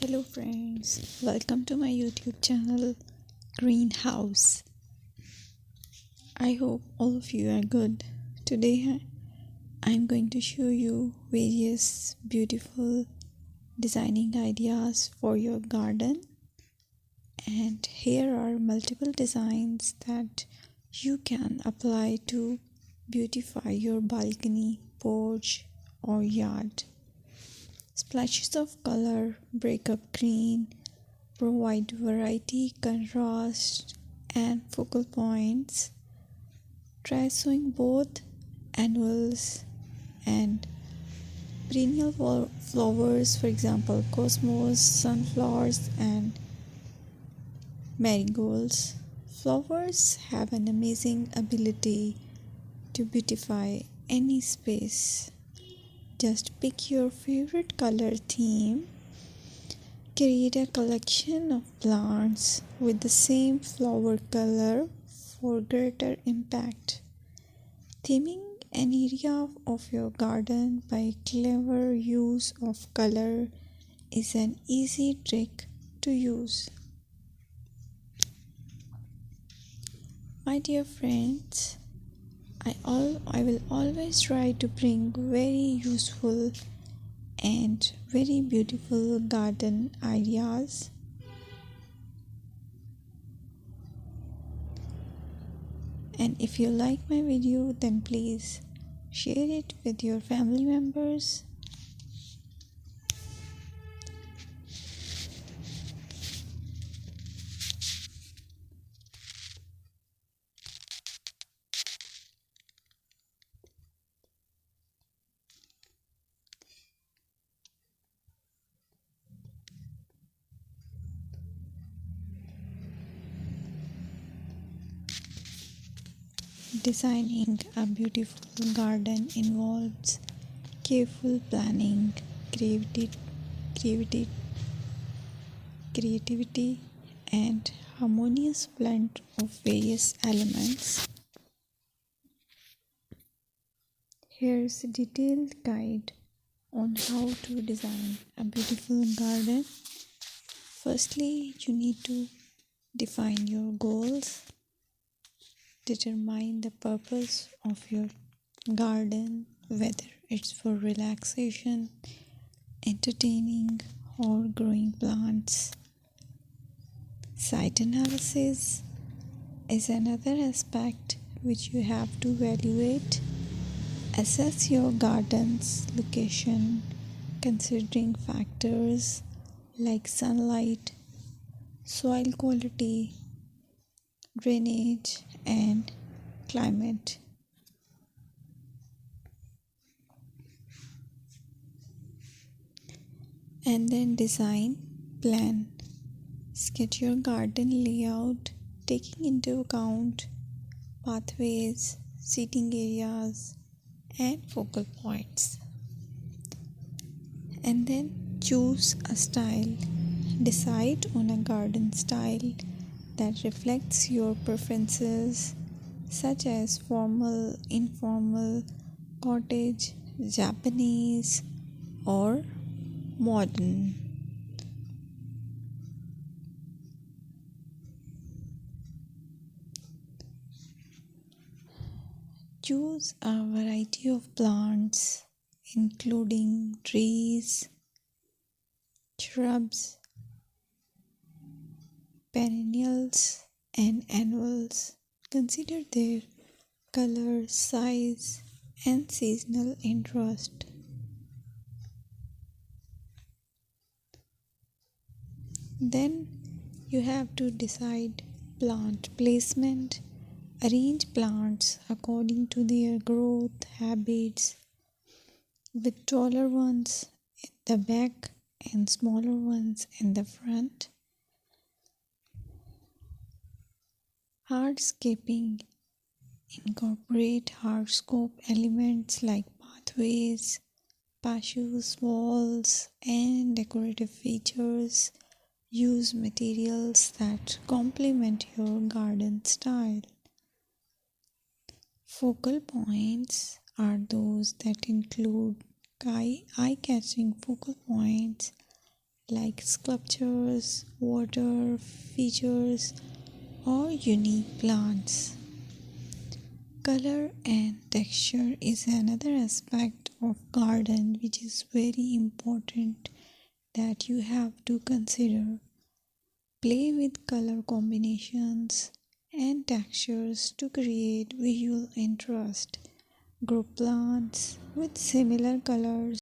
Hello friends, welcome to my YouTube channel Greenhouse. I hope all of you are good. Today I'm going to show you various beautiful designing ideas for your garden, and here are multiple designs that you can apply to beautify your balcony, porch or yard. Splashes of color break up green, provide variety, contrast, and focal points. Try sowing both annuals and perennial flowers, for example, cosmos, sunflowers, and marigolds. Flowers have an amazing ability to beautify any space. Just pick your favorite color theme. Create a collection of plants with the same flower color for greater impact. Theming an area of your garden by clever use of color is an easy trick to use. My dear friends, I will always try to bring very useful and very beautiful garden ideas. And if you like my video, then please share it with your family members. Designing a beautiful garden involves careful planning, creativity, creativity, and harmonious blend of various elements. Here's a detailed guide on how to design a beautiful garden. Firstly, you need to define your goals. Determine the purpose of your garden, whether it's for relaxation, entertaining, or growing plants. Site analysis is another aspect which you have to evaluate. Assess your garden's location, considering factors like sunlight, soil quality, drainage, and climate. And then design plan. Sketch your garden layout, taking into account pathways, seating areas, and focal points. And then choose a style. Decide on a garden style that reflects your preferences, such as formal, informal, cottage, Japanese, or modern. Choose a variety of plants, including trees, shrubs, perennials, and annuals. Consider their color, size, and seasonal interest. Then you have to decide plant placement. Arrange plants according to their growth habits, with taller ones in the back and smaller ones in the front. Hardscaping. Incorporate hardscape elements like pathways, patios, walls, and decorative features. Use materials that complement your garden style. Focal points are those that include eye-catching focal points like sculptures, water features, or unique plants. Color and texture is another aspect of garden which is very important that you have to consider. Play with color combinations and textures to create visual interest. Group plants with similar colors